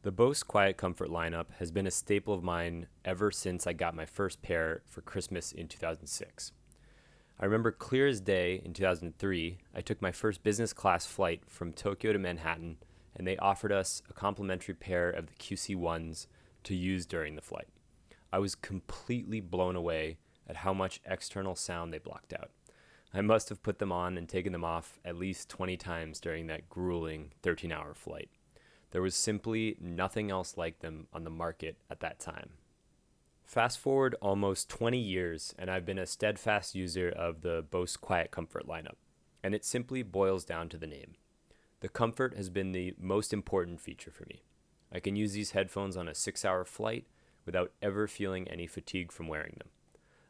The Bose QuietComfort lineup has been a staple of mine ever since I got my first pair for Christmas in 2006. I remember clear as day in 2003, I took my first business class flight from Tokyo to Manhattan, and they offered us a complimentary pair of the QC1s to use during the flight. I was completely blown away at how much external sound they blocked out. I must have put them on and taken them off at least 20 times during that grueling 13-hour flight. There was simply nothing else like them on the market at that time. Fast forward almost 20 years, and I've been a steadfast user of the Bose QuietComfort lineup, and it simply boils down to the name. The comfort has been the most important feature for me. I can use these headphones on a 6-hour flight without ever feeling any fatigue from wearing them.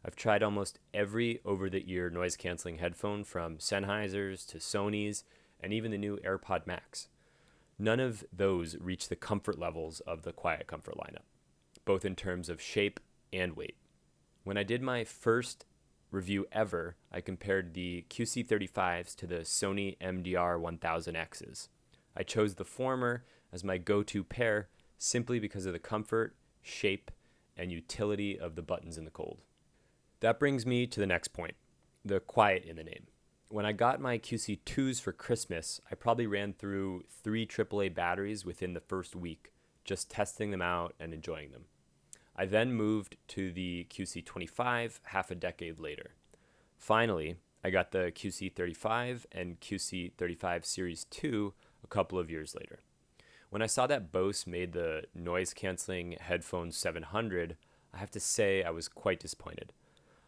I've tried almost every over-the-ear noise-canceling headphone from Sennheiser's to Sony's and even the new Earpad Max. None of those reach the comfort levels of the QuietComfort lineup, both in terms of shape and weight. When I did my first review ever, I compared the QC45s to the Sony MDR1000Xs. I chose the former as my go-to pair simply because of the comfort, shape, and utility of the buttons in the cold. That brings me to the next point, the quiet in the name. When I got my QC2s for Christmas, I probably ran through 3 AAA batteries within the first week, just testing them out and enjoying them. I then moved to the QC25 half a decade later. Finally, I got the QC35 and QC35 Series 2 a couple of years later. When I saw that Bose made the noise-canceling Headphones 700, I have to say I was quite disappointed.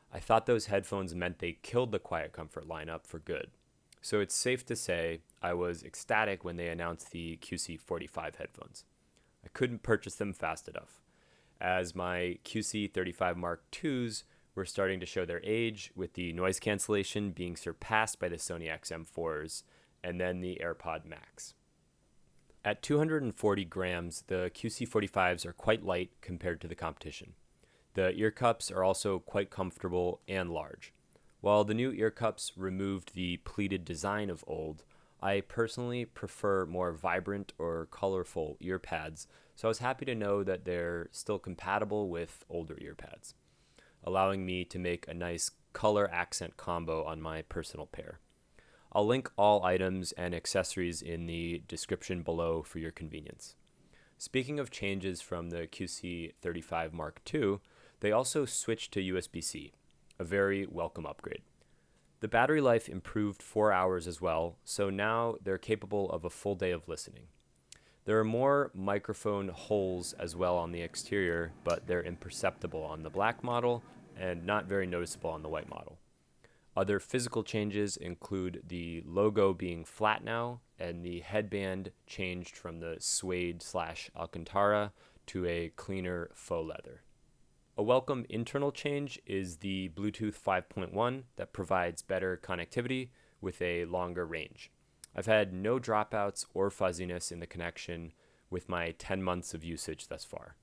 I thought those headphones meant they killed the QuietComfort lineup for good. So it's safe to say I was ecstatic when they announced the QC45 headphones. I couldn't purchase them fast enough, as my QC35 Mark IIs were starting to show their age, with the noise cancellation being surpassed by the Sony XM4s and then the Earpad Max. At 240 grams, the QC45s are quite light compared to the competition. The ear cups are also quite comfortable and large. While the new ear cups removed the pleated design of old, I personally prefer more vibrant or colorful ear pads, so I was happy to know that they're still compatible with older ear pads, allowing me to make a nice color accent combo on my personal pair. I'll link all items and accessories in the description below for your convenience. Speaking of changes from the QC35 Mark II, they also switched to USB-C, a very welcome upgrade. The battery life improved 4 hours as well, so now they're capable of a full day of listening. There are more microphone holes as well on the exterior, but they're imperceptible on the black model and not very noticeable on the white model. Other physical changes include the logo being flat now, and the headband changed from the suede/Alcantara to a cleaner faux leather. A welcome internal change is the Bluetooth 5.1 that provides better connectivity with a longer range. I've had no dropouts or fuzziness in the connection with my 10 months of usage thus far.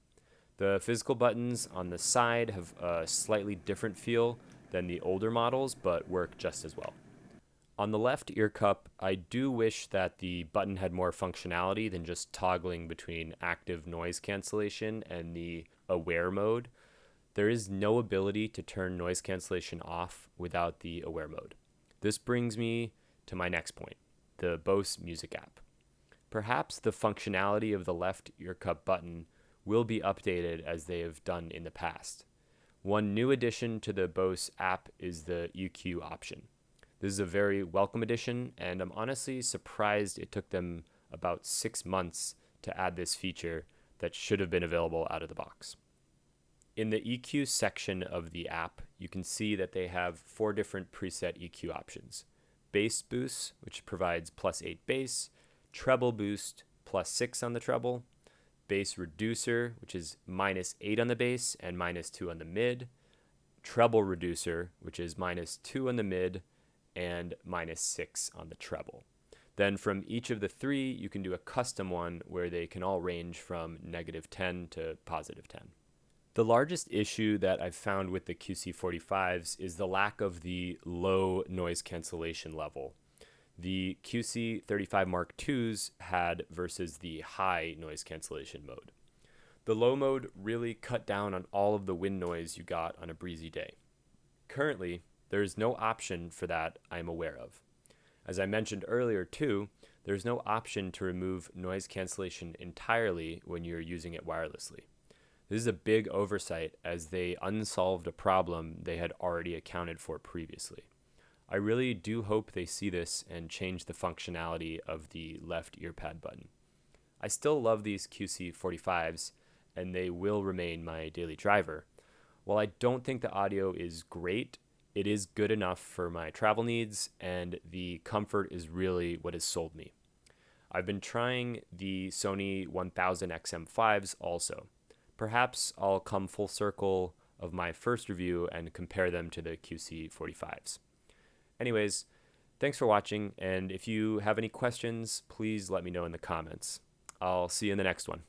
The physical buttons on the side have a slightly different feel than the older models, but work just as well. On the left ear cup, I do wish that the button had more functionality than just toggling between active noise cancellation and the aware mode. There is no ability to turn noise cancellation off without the aware mode. This brings me to my next point, the Bose Music app. Perhaps the functionality of the left ear cup button will be updated as they have done in the past. One new addition to the Bose app is the EQ option. This is a very welcome addition, and I'm honestly surprised it took them about 6 months to add this feature that should have been available out of the box. In the EQ section of the app, you can see that they have 4 different preset EQ options. Bass boost, which provides +8 bass, treble boost, +6 on the treble, bass reducer, which is -8 on the bass and -2 on the mid, treble reducer, which is -2 on the mid and -6 on the treble. Then from each of the 3, you can do a custom one where they can all range from -10 to +10. The largest issue that I've found with the QC45s is the lack of the low noise cancellation level. the QC35 Mark IIs had versus the high noise cancellation mode. The low mode really cut down on all of the wind noise you got on a breezy day. Currently, there is no option for that I am aware of. As I mentioned earlier too, there's no option to remove noise cancellation entirely when you're using it wirelessly. This is a big oversight as they unsolved a problem they had already accounted for previously. I really do hope they see this and change the functionality of the left earpad button. I still love these QC45s and they will remain my daily driver. While I don't think the audio is great, it is good enough for my travel needs, and the comfort is really what has sold me. I've been trying the Sony 1000 XM5s also. Perhaps I'll come full circle of my first review and compare them to the QC45s. Anyways, thanks for watching, and if you have any questions, please let me know in the comments. I'll see you in the next one.